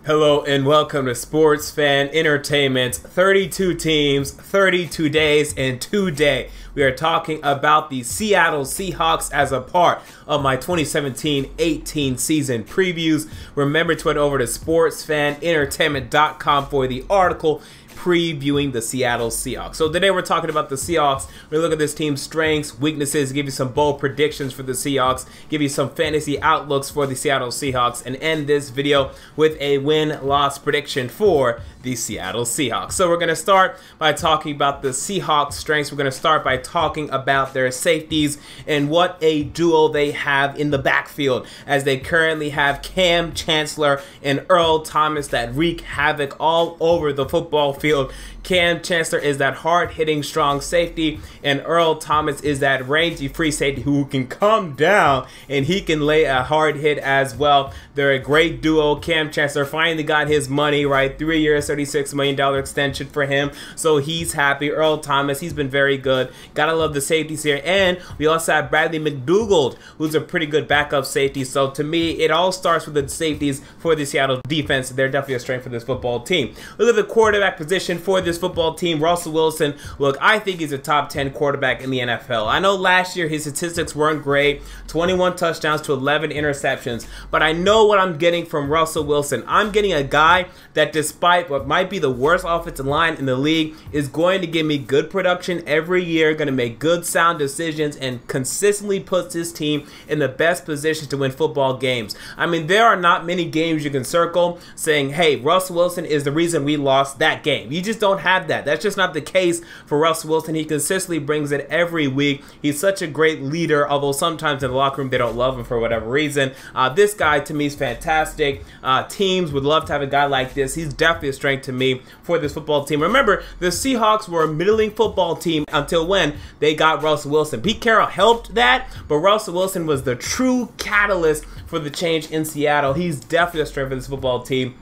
Hello and welcome to Sports Fan Entertainment's 32 teams, 32 days, and today we are talking about the Seattle Seahawks as a part of my 2017-18 season previews. Remember to head over to sportsfanentertainment.com for the article previewing the Seattle Seahawks. So today we're talking about the Seahawks. We're looking at this team's strengths, weaknesses, give you some bold predictions for the Seahawks, give you some fantasy outlooks for the Seattle Seahawks, and end this video with a win-loss prediction for the Seattle Seahawks. So we're going to start by talking about the Seahawks' strengths. We're going to start by talking about their safeties and what a duo they have in the backfield, as they currently have Cam Chancellor and Earl Thomas that wreak havoc all over the football field. Cam Chancellor is that hard-hitting, strong safety, and Earl Thomas is that rangy free safety who can come down and he can lay a hard hit as well. They're a great duo. Cam Chancellor finally got his money, right? 3 years, $36 million extension for him, so he's happy. Earl Thomas, he's been very good. Gotta love the safeties here. And we also have Bradley McDougald, who's a pretty good backup safety. So to me, it all starts with the safeties for the Seattle defense. They're definitely a strength for this football team. Look at the quarterback position for this football team. Russell Wilson, look, I think he's a top 10 quarterback in the NFL. I know last year his statistics weren't great, 21 touchdowns to 11 interceptions, but I know what I'm getting from Russell Wilson. I'm getting a guy that, despite what might be the worst offensive line in the league, is going to give me good production every year, going to make good sound decisions, and consistently puts his team in the best position to win football games. I mean, there are not many games you can circle saying, hey, Russell Wilson is the reason we lost that game. You just don't have that. That's just not the case for Russell Wilson. He consistently brings it every week. He's such a great leader, although sometimes in the locker room they don't love him for whatever reason. This guy to me is fantastic. Teams would love to have a guy like this. He's definitely a strength to me for this football team. Remember, the Seahawks were a middling football team until when they got Russell Wilson. Pete Carroll helped that, but Russell Wilson was the true catalyst for the change in Seattle. He's definitely a strength for this football team.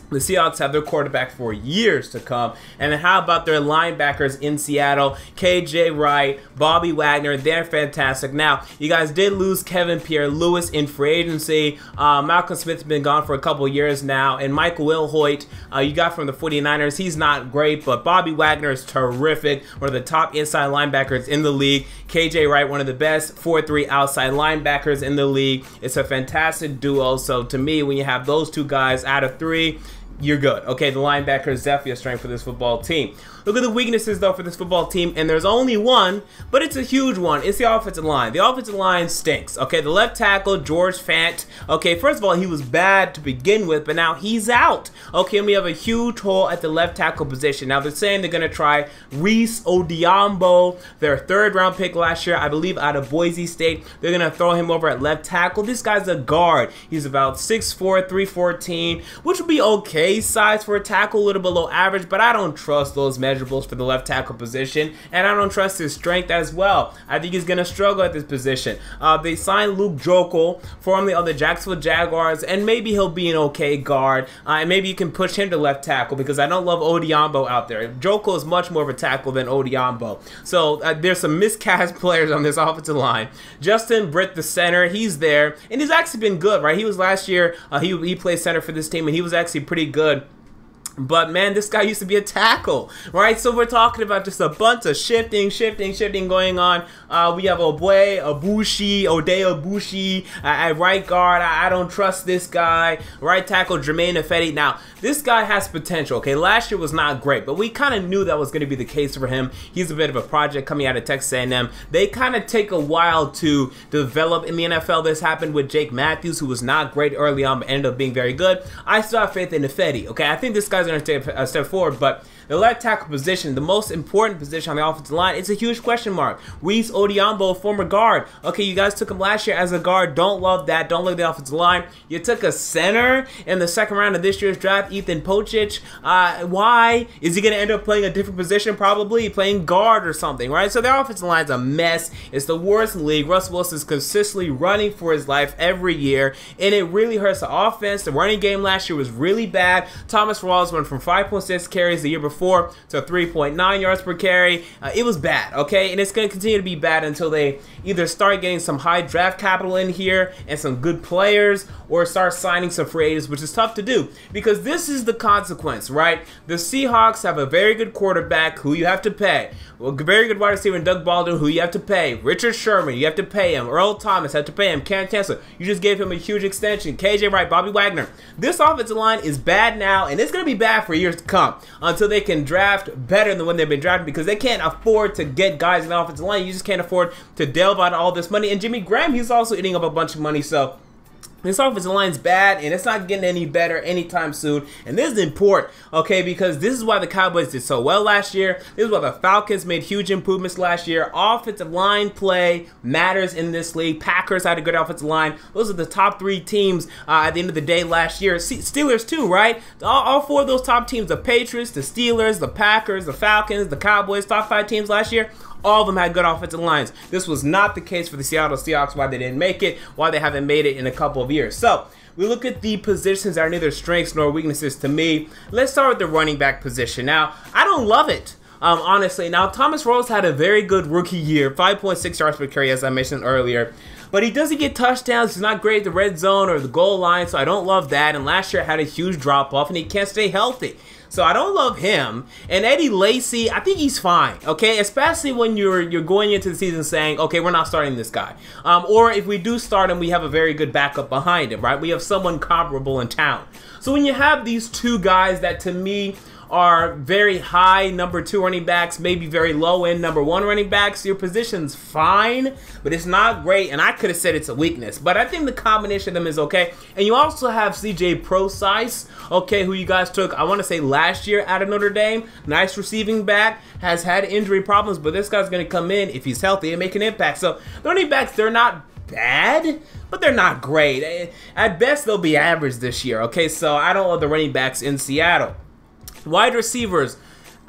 The Seahawks have their quarterback for years to come. And then how about their linebackers in Seattle? KJ Wright, Bobby Wagner, they're fantastic. Now, you guys did lose Kevin Pierre-Louis in free agency. Malcolm Smith's been gone for a couple years now. And Michael Wilhoit, you got from the 49ers. He's not great, but Bobby Wagner is terrific. One of the top inside linebackers in the league. KJ Wright, one of the best 4-3 outside linebackers in the league. It's a fantastic duo. So to me, when you have those two guys out of three, you're good. Okay, the linebacker is definitely a strength for this football team. Look at the weaknesses, though, for this football team, and there's only one, but it's a huge one. It's the offensive line. The offensive line stinks. Okay, the left tackle, George Fant. Okay, first of all, he was bad to begin with, but now he's out. Okay, and we have a huge hole at the left tackle position. Now, they're saying they're going to try Reese Odiambo, their third-round pick last year, I believe, out of Boise State. They're going to throw him over at left tackle. This guy's a guard. He's about 6'4", 314, which would be okay size for a tackle, a little below average, but I don't trust those measurables for the left tackle position, and I don't trust his strength as well. I think he's going to struggle at this position. They signed Luke Joeckel, formerly of the Jacksonville Jaguars, and maybe he'll be an okay guard, and maybe you can push him to left tackle because I don't love Odiambo out there. Joeckel is much more of a tackle than Odiambo. So there's some miscast players on this offensive line. Justin Britt, the center, he's there, and he's actually been good, right? He was last year, he played center for this team, and he was actually pretty good. But man, this guy used to be a tackle, right? So we're talking about just a bunch of shifting going on. We have Ode Abushi at right guard. I don't trust this guy. Right tackle, Jermaine Ifedi. Now, this guy has potential, okay? Last year was not great, but we kind of knew that was going to be the case for him. He's a bit of a project coming out of Texas A&M. They kind of take a while to develop in the NFL. This happened with Jake Matthews, who was not great early on, but ended up being very good. I still have faith in Ifedi, okay? I think this guy's going to take a step forward, but the left tackle position, the most important position on the offensive line, it's a huge question mark. Reese Odiambo, former guard. Okay, you guys took him last year as a guard. Don't love that. Don't love the offensive line. You took a center in the second round of this year's draft, Ethan Pocic. Why? Is he going to end up playing a different position? Probably playing guard or something, right? So their offensive line's a mess. It's the worst in the league. Russell Wilson's consistently running for his life every year, and it really hurts the offense. The running game last year was really bad. Thomas Rawls went from 5.6 carries the year before 3.04 to 3.9 yards per carry. It was bad, okay? And it's going to continue to be bad until they either start getting some high draft capital in here and some good players, or start signing some free agents, which is tough to do because this is the consequence, right? The Seahawks have a very good quarterback who you have to pay. Well, very good wide receiver in Doug Baldwin, who you have to pay. Richard Sherman, you have to pay him. Earl Thomas, have to pay him. Cam Chancellor, you just gave him a huge extension. KJ Wright, Bobby Wagner. This offensive line is bad now, and it's going to be bad for years to come until they can draft better than when they've been drafted, because they can't afford to get guys in the offensive line. You just can't afford to delve out all this money. And Jimmy Graham, he's also eating up a bunch of money, so this offensive line's bad, and it's not getting any better anytime soon. And this is important, okay, because this is why the Cowboys did so well last year. This is why the Falcons made huge improvements last year. Offensive line play matters in this league. Packers had a good offensive line. Those are the top 3 teams at the end of the day last year. Steelers too, right? All 4 of those top teams, the Patriots, the Steelers, the Packers, the Falcons, the Cowboys, top 5 teams last year, all of them had good offensive lines. This was not the case for the Seattle Seahawks, why they didn't make it, why they haven't made it in a couple of years. So we look at the positions that are neither strengths nor weaknesses to me. Let's start with the running back position. Now, I don't love it, honestly. Now, Thomas Rawls had a very good rookie year, 5.6 yards per carry, as I mentioned earlier. But he doesn't get touchdowns. He's not great at the red zone or the goal line, so I don't love that. And last year had a huge drop-off, and he can't stay healthy. So I don't love him. And Eddie Lacy, I think he's fine, okay? Especially when you're going into the season saying, okay, we're not starting this guy. Or if we do start him, we have a very good backup behind him, right? We have someone comparable in town. So when you have these 2 guys that, to me, are very high number 2 running backs, maybe very low end number 1 running backs, your position's fine, but it's not great. And I could have said it's a weakness, but I think the combination of them is okay. And you also have CJ Prosise, okay, who you guys took, I want to say last year out of Notre Dame. Nice receiving back, has had injury problems, but this guy's going to come in if he's healthy and make an impact. So the running backs, they're not bad, but they're not great. At best, they'll be average this year, okay? So I don't love the running backs in Seattle. Wide receivers,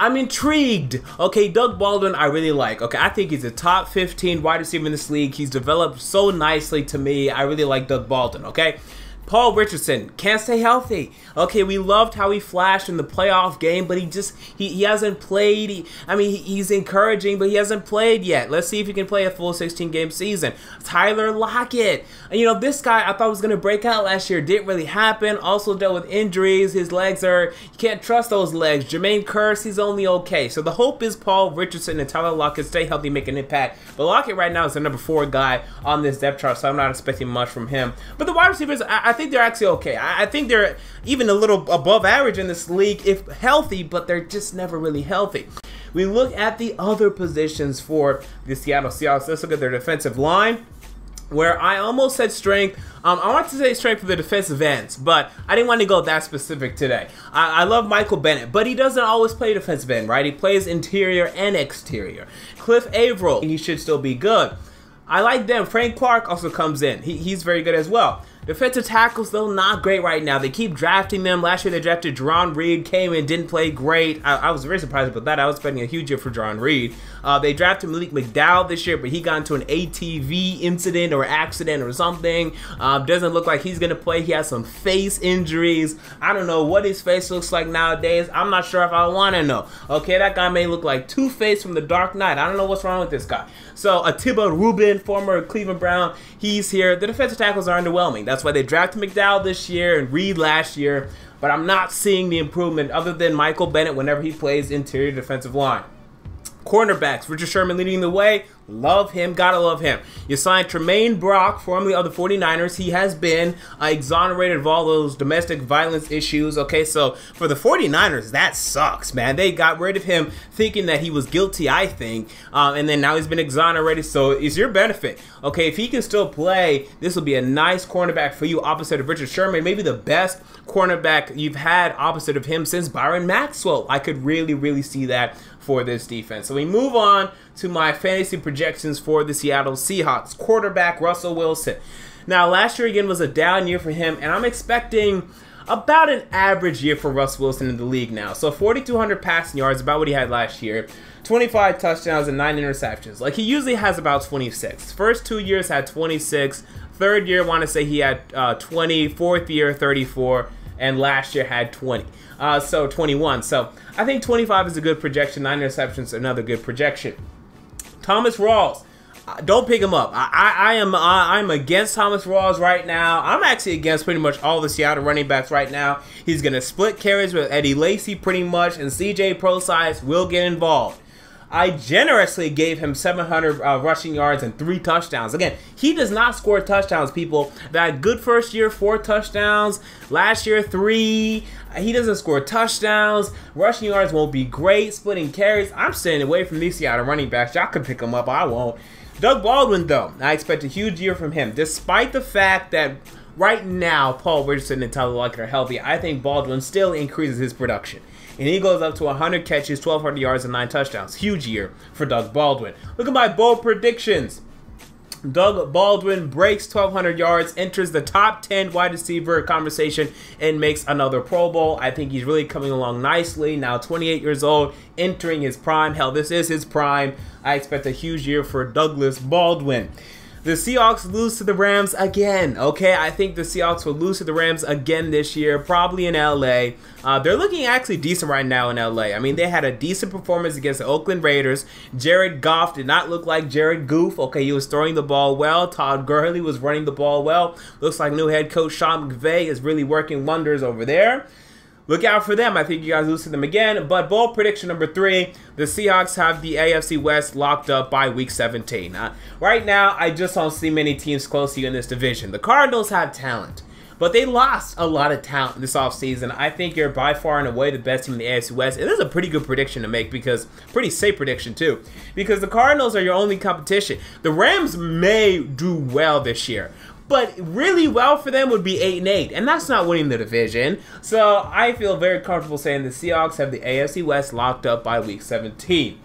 I'm intrigued. Okay, Doug Baldwin, I really like. Okay, I think he's a top 15 wide receiver in this league. He's developed so nicely to me. I really like Doug Baldwin, okay? Paul Richardson can't stay healthy. Okay, we loved how he flashed in the playoff game, but he hasn't played. He's encouraging, but he hasn't played yet. Let's see if he can play a full 16-game season. Tyler Lockett, this guy I thought was going to break out last year. Didn't really happen. Also dealt with injuries. His legs you can't trust those legs. Jermaine Kearse, he's only okay. So the hope is Paul Richardson and Tyler Lockett stay healthy, make an impact. But Lockett right now is the number 4 guy on this depth chart, so I'm not expecting much from him. But the wide receivers, I think they're actually okay. I think they're even a little above average in this league if healthy, but they're just never really healthy. We look at the other positions for the Seattle Seahawks. Let's look at their defensive line, where I almost said strength. I wanted to say strength for the defensive ends, but I didn't want to go that specific today. I love Michael Bennett, but he doesn't always play defensive end, right? He plays interior and exterior. Cliff Averill, he should still be good. I like them. Frank Clark also comes in. He's very good as well. Defensive tackles, though, not great right now. They keep drafting them. Last year they drafted Jerron Reed, came in, didn't play great. I was very surprised about that. I was expecting a huge year for Jerron Reed. They drafted Malik McDowell this year, but he got into an ATV incident or accident or something. Doesn't look like he's going to play. He has some face injuries. I don't know what his face looks like nowadays. I'm not sure if I want to know. Okay, that guy may look like Two-Face from The Dark Knight. I don't know what's wrong with this guy. So Atiba Rubin, former Cleveland Brown, he's here. The defensive tackles are underwhelming. That's why they drafted McDowell this year and Reed last year. But I'm not seeing the improvement other than Michael Bennett whenever he plays interior defensive line. Cornerbacks, Richard Sherman leading the way. Love him, gotta love him. You signed Tremaine Brock, formerly of the 49ers. He has been exonerated of all those domestic violence issues. Okay, so for the 49ers, that sucks, man. They got rid of him thinking that he was guilty, I think, and then now he's been exonerated, so it's your benefit. Okay, if he can still play, this will be a nice cornerback for you opposite of Richard Sherman, maybe the best cornerback you've had opposite of him since Byron Maxwell. I could really, really see that for this defense. So we move on to my fantasy projections for the Seattle Seahawks. Quarterback Russell Wilson. Now, last year again was a down year for him, and I'm expecting about an average year for Russ Wilson in the league now. So 4,200 passing yards, about what he had last year. 25 touchdowns and 9 interceptions. Like, he usually has about 26. First 2 years had 26. Third year, I want to say he had 20. Fourth year, 34. and last year had 20. So 21. So I think 25 is a good projection. 9 interceptions, another good projection. Thomas Rawls. Don't pick him up. I'm against Thomas Rawls right now. I'm actually against pretty much all the Seattle running backs right now. He's going to split carries with Eddie Lacy pretty much, and CJ Prosise will get involved. I generously gave him 700 rushing yards and 3 touchdowns. Again, he does not score touchdowns, people. That good first year, 4 touchdowns. Last year, 3. He doesn't score touchdowns. Rushing yards won't be great. Splitting carries. I'm staying away from these Seattle running backs. Y'all can pick him up. I won't. Doug Baldwin, though, I expect a huge year from him. Despite the fact that right now Paul Richardson and Tyler Lockett are healthy, I think Baldwin still increases his production. And he goes up to 100 catches, 1,200 yards, and 9 touchdowns. Huge year for Doug Baldwin. Look at my bold predictions. Doug Baldwin breaks 1,200 yards, enters the top 10 wide receiver conversation, and makes another Pro Bowl. I think he's really coming along nicely. Now 28 years old, entering his prime. Hell, this is his prime. I expect a huge year for Douglas Baldwin. The Seahawks lose to the Rams again, okay? I think the Seahawks will lose to the Rams again this year, probably in LA. They're looking actually decent right now in LA. I mean, they had a decent performance against the Oakland Raiders. Jared Goff did not look like Jared Goof. Okay, he was throwing the ball well. Todd Gurley was running the ball well. Looks like new head coach Sean McVay is really working wonders over there. Look out for them. I think you guys lose to them again. But bold prediction number 3, the Seahawks have the AFC West locked up by Week 17. Right now, I just don't see many teams close to you in this division. The Cardinals have talent, but they lost a lot of talent this offseason. I think you're by far and away the best team in the AFC West. It is a pretty good prediction to make, because pretty safe prediction too, because the Cardinals are your only competition. The Rams may do well this year, but really well for them would be 8-8, and that's not winning the division. So I feel very comfortable saying the Seahawks have the AFC West locked up by Week 17.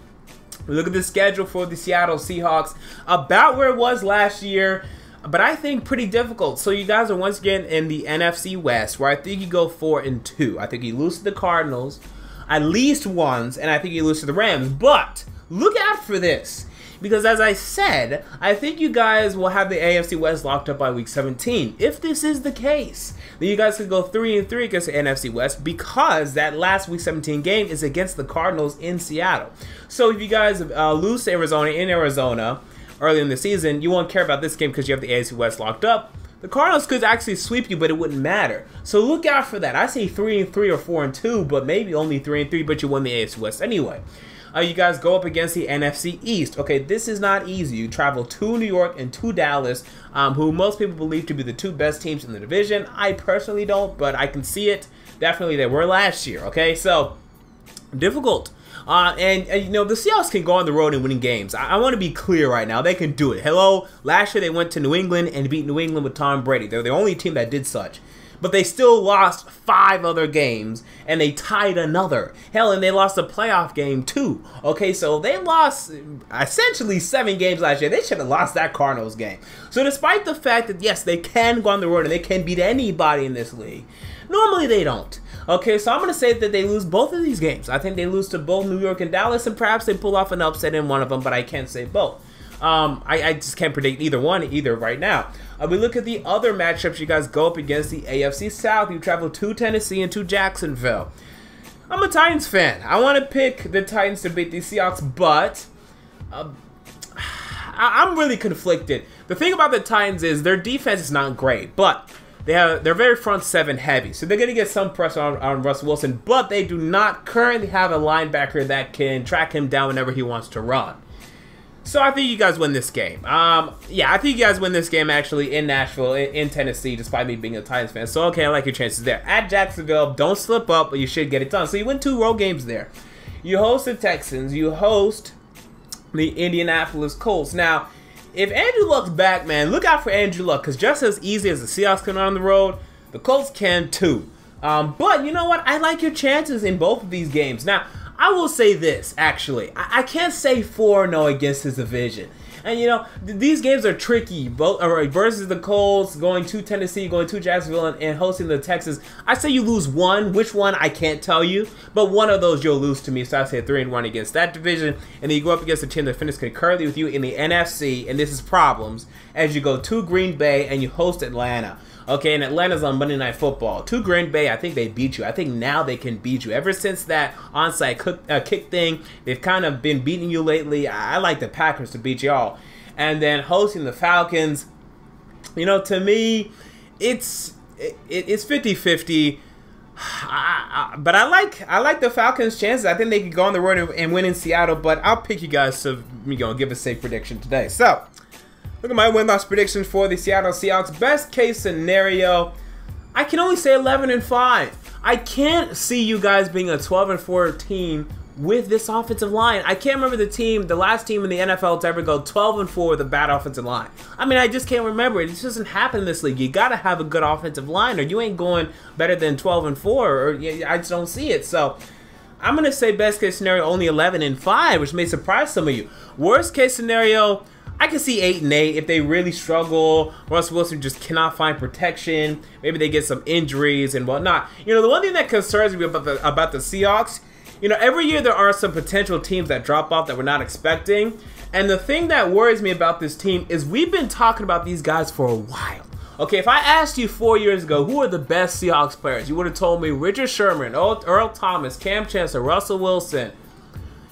We look at the schedule for the Seattle Seahawks, about where it was last year, but I think pretty difficult. So you guys are once again in the NFC West, where I think you go 4-2. I think you lose to the Cardinals at least once, and I think you lose to the Rams. But look out for this, because as I said, I think you guys will have the AFC West locked up by Week 17. If this is the case, then you guys could go 3-3 against the NFC West, because that last Week 17 game is against the Cardinals in Seattle. So if you guys lose to Arizona in Arizona early in the season, you won't care about this game because you have the AFC West locked up. The Cardinals could actually sweep you, but it wouldn't matter. So look out for that. I say 3-3 or 4-2, but maybe only 3-3, but you won the AFC West anyway. You guys go up against the NFC East. Okay, this is not easy. You travel to New York and to Dallas, who most people believe to be the 2 best teams in the division. I personally don't, but I can see it. Definitely they were last year, okay? So, difficult. And you know, the Seahawks can go on the road and win games. I want to be clear right now. They can do it. Hello, last year they went to New England and beat New England with Tom Brady. They're the only team that did such. But they still lost 5 other games, and they tied another. Hell, and they lost a playoff game too. Okay, so they lost essentially 7 games last year. They should have lost that Cardinals game. So despite the fact that, yes, they can go on the road and they can beat anybody in this league, normally they don't. Okay, so I'm going to say that they lose both of these games. I think they lose to both New York and Dallas, and perhaps they pull off an upset in one of them, but I can't say both. I just can't predict either right now. We look at the other matchups. You guys go up against the AFC South. You travel to Tennessee and to Jacksonville. I'm a Titans fan. I want to pick the Titans to beat the Seahawks, but I'm really conflicted. The thing about the Titans is their defense is not great, but they're very front 7 heavy, so they're going to get some pressure on Russell Wilson, but they do not currently have a linebacker that can track him down whenever he wants to run. So I think you guys win this game. Yeah, I think you guys win this game actually in Nashville, in Tennessee, despite me being a Titans fan. So, okay, I like your chances there. At Jacksonville, don't slip up, but you should get it done. So you win 2 road games there. You host the Texans. You host the Indianapolis Colts. Now, if Andrew Luck's back, man, look out for Andrew Luck, because just as easy as the Seahawks can run on the road, the Colts can too. But you know what? I like your chances in both of these games. Now, I will say this, actually. I can't say 4-0 against his division. And, you know, these games are tricky. Both versus the Colts, going to Tennessee, going to Jacksonville, and hosting the Texans. I say you lose one. Which one, I can't tell you. But one of those you'll lose to me. So I say 3-1 against that division. And then you go up against a team that finished concurrently with you in the NFC. And this is problems. As you go to Green Bay and you host Atlanta. Okay, and Atlanta's on Monday Night Football. To Green Bay, I think they beat you. I think now they can beat you. Ever since that onside kick thing, they've kind of been beating you lately. I like the Packers to beat y'all. And then hosting the Falcons, you know, to me, it's 50-50. But I like the Falcons' chances. I think they could go on the road and win in Seattle. But I'll pick you guys to give a safe prediction today. So look at my win-loss predictions for the Seattle Seahawks. Best case scenario, I can only say 11-5. I can't see you guys being a 12-4 team with this offensive line. I can't remember the last team in the NFL to ever go 12-4 with a bad offensive line. I mean, I just can't remember it. It just doesn't happen in this league. You gotta have a good offensive line, or you ain't going better than 12-4. Or I just don't see it. So I'm gonna say best case scenario only 11-5, which may surprise some of you. Worst case scenario, I can see 8-8 if they really struggle. Russell Wilson just cannot find protection. Maybe they get some injuries and whatnot. You know, the one thing that concerns me about the Seahawks, you know, every year there are some potential teams that drop off that we're not expecting. And the thing that worries me about this team is we've been talking about these guys for a while. Okay, if I asked you 4 years ago who are the best Seahawks players, you would have told me Richard Sherman, Earl Thomas, Cam Chancellor, Russell Wilson.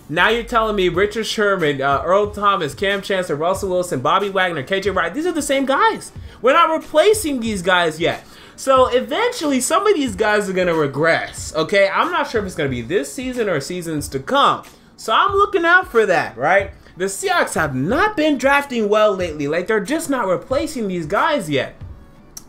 Now you're telling me Richard Sherman, Earl Thomas, Cam Chancellor, Russell Wilson, Bobby Wagner, KJ Wright. These are the same guys. We're not replacing these guys yet. So eventually, some of these guys are going to regress, okay? I'm not sure if it's going to be this season or seasons to come. So I'm looking out for that, right? The Seahawks have not been drafting well lately. Like, they're just not replacing these guys yet.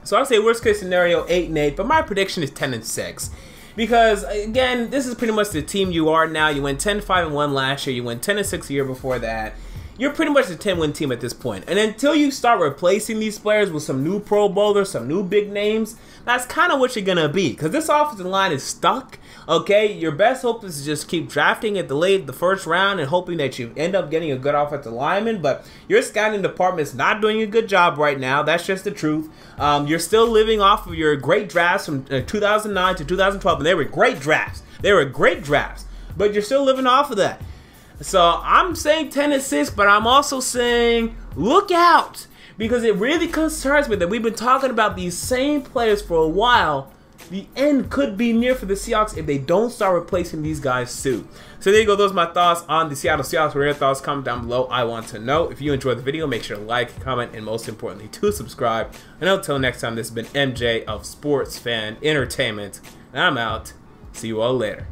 So I'll say worst case scenario, 8-8, but my prediction is 10-6. Because, again, this is pretty much the team you are now. You went 10-5-1 last year. You went 10-6 a year before that. You're pretty much a 10-win team at this point. And until you start replacing these players with some new Pro Bowlers, some new big names, that's kind of what you're going to be. Because this offensive line is stuck, okay? Your best hope is to just keep drafting at the first round and hoping that you end up getting a good offensive lineman. But your scouting department is not doing a good job right now. That's just the truth. You're still living off of your great drafts from 2009 to 2012. And they were great drafts. They were great drafts. But you're still living off of that. So I'm saying 10-6, but I'm also saying look out, because it really concerns me that we've been talking about these same players for a while. The end could be near for the Seahawks if they don't start replacing these guys soon. So there you go. Those are my thoughts on the Seattle Seahawks. What are your thoughts? Comment down below. I want to know. If you enjoyed the video, make sure to like, comment, and most importantly, to subscribe. And until next time, this has been MJ of Sports Fan Entertainment. And I'm out. See you all later.